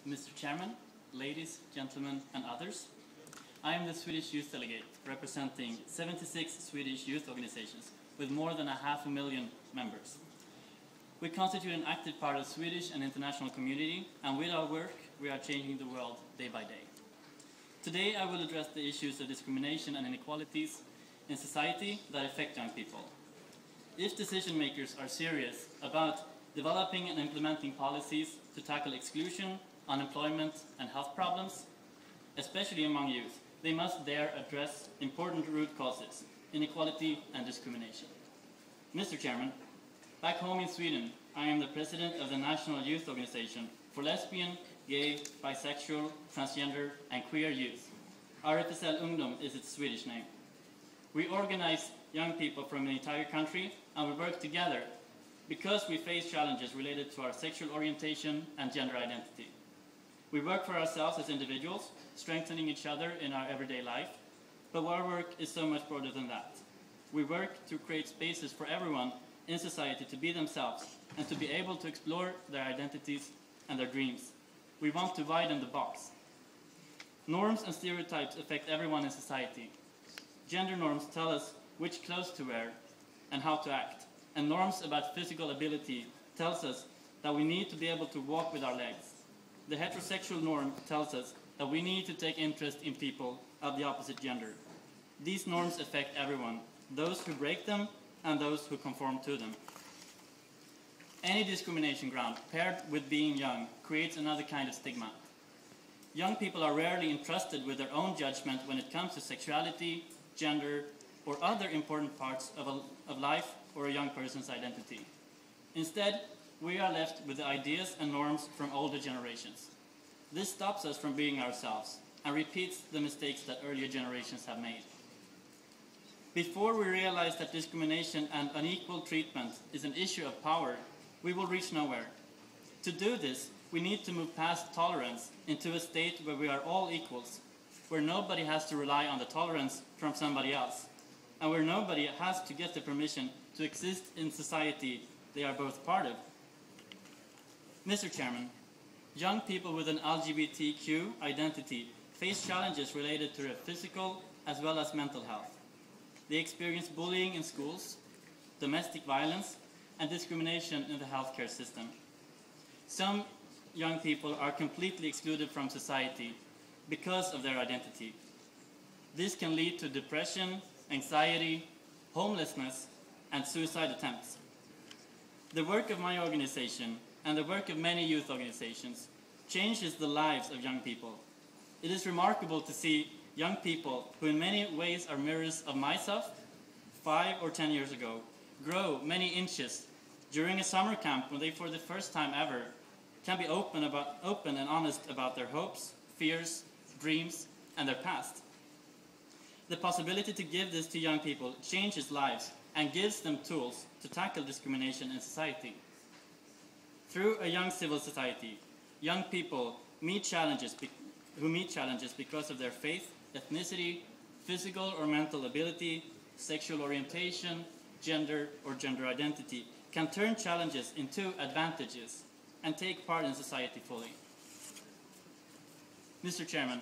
Mr. Chairman, ladies, gentlemen, and others. I am the Swedish youth delegate representing 76 Swedish youth organizations with more than 500,000 members. We constitute an active part of the Swedish and international community, and with our work, we are changing the world day by day. Today, I will address the issues of discrimination and inequalities in society that affect young people. If decision makers are serious about developing and implementing policies to tackle exclusion, unemployment, and health problems, especially among youth, they must dare address important root causes, inequality and discrimination. Mr. Chairman, back home in Sweden, I am the president of the National Youth Organization for Lesbian, Gay, Bisexual, Transgender and Queer Youth. RFSL Ungdom is its Swedish name. We organize young people from the entire country and we work together because we face challenges related to our sexual orientation and gender identity. We work for ourselves as individuals, strengthening each other in our everyday life, but our work is so much broader than that. We work to create spaces for everyone in society to be themselves and to be able to explore their identities and their dreams. We want to widen the box. Norms and stereotypes affect everyone in society. Gender norms tell us which clothes to wear and how to act, and norms about physical ability tells us that we need to be able to walk with our legs. The heterosexual norm tells us that we need to take interest in people of the opposite gender. These norms affect everyone, those who break them and those who conform to them. Any discrimination ground paired with being young creates another kind of stigma. Young people are rarely entrusted with their own judgment when it comes to sexuality, gender, or other important parts of life or a young person's identity. Instead, we are left with the ideas and norms from older generations. This stops us from being ourselves and repeats the mistakes that earlier generations have made. Before we realize that discrimination and unequal treatment is an issue of power, we will reach nowhere. To do this, we need to move past tolerance into a state where we are all equals, where nobody has to rely on the tolerance from somebody else, and where nobody has to get the permission to exist in society they are both part of. Mr. Chairman, young people with an LGBTQ identity face challenges related to their physical as well as mental health. They experience bullying in schools, domestic violence, and discrimination in the healthcare system. Some young people are completely excluded from society because of their identity. This can lead to depression, anxiety, homelessness, and suicide attempts. The work of my organization and the work of many youth organizations changes the lives of young people. It is remarkable to see young people who in many ways are mirrors of myself 5 or 10 years ago grow many inches during a summer camp when they for the first time ever can be open and honest about their hopes, fears, dreams, and their past. The possibility to give this to young people changes lives and gives them tools to tackle discrimination in society. Through a young civil society, young people meet challenges because of their faith, ethnicity, physical or mental ability, sexual orientation, gender or gender identity, can turn challenges into advantages and take part in society fully. Mr. Chairman,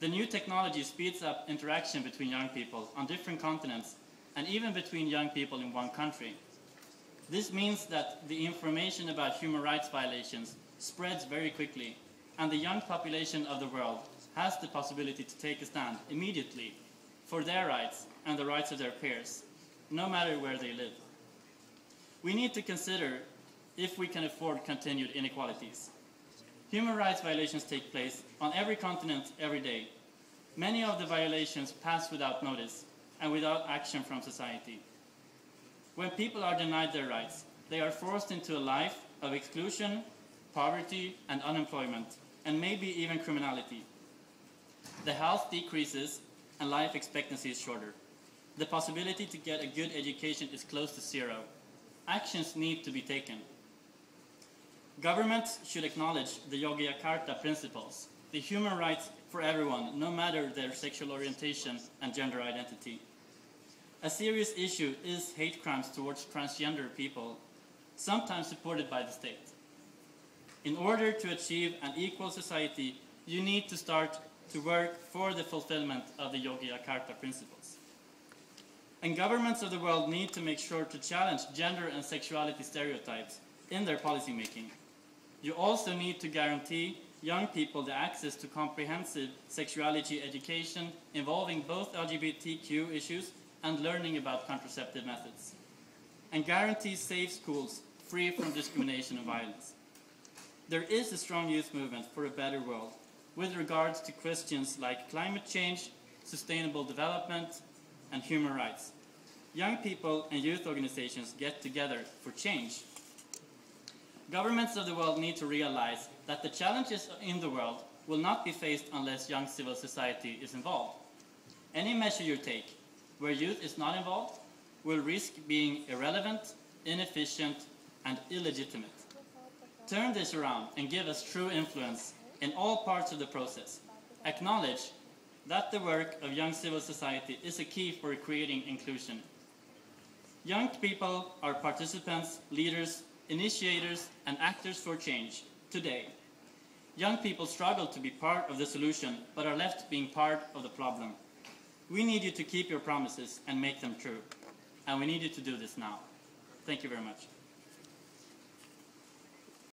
the new technology speeds up interaction between young people on different continents and even between young people in one country. This means that the information about human rights violations spreads very quickly, and the young population of the world has the possibility to take a stand immediately for their rights and the rights of their peers, no matter where they live. We need to consider if we can afford continued inequalities. Human rights violations take place on every continent every day. Many of the violations pass without notice and without action from society. When people are denied their rights, they are forced into a life of exclusion, poverty, and unemployment, and maybe even criminality. The health decreases and life expectancy is shorter. The possibility to get a good education is close to zero. Actions need to be taken. Governments should acknowledge the Yogyakarta principles, the human rights for everyone, no matter their sexual orientation and gender identity. A serious issue is hate crimes towards transgender people, sometimes supported by the state. In order to achieve an equal society, you need to start to work for the fulfillment of the Yogyakarta principles. And governments of the world need to make sure to challenge gender and sexuality stereotypes in their policymaking. You also need to guarantee young people the access to comprehensive sexuality education involving both LGBTQ issues and learning about contraceptive methods. And guarantee safe schools free from discrimination and violence. There is a strong youth movement for a better world with regards to questions like climate change, sustainable development, and human rights. Young people and youth organizations get together for change. Governments of the world need to realize that the challenges in the world will not be faced unless young civil society is involved. Any measure you take where youth is not involved will risk being irrelevant, inefficient, and illegitimate. Turn this around and give us true influence in all parts of the process. Acknowledge that the work of young civil society is a key for creating inclusion. Young people are participants, leaders, initiators, and actors for change today. Young people struggle to be part of the solution, but are left being part of the problem. We need you to keep your promises and make them true. And we need you to do this now. Thank you very much.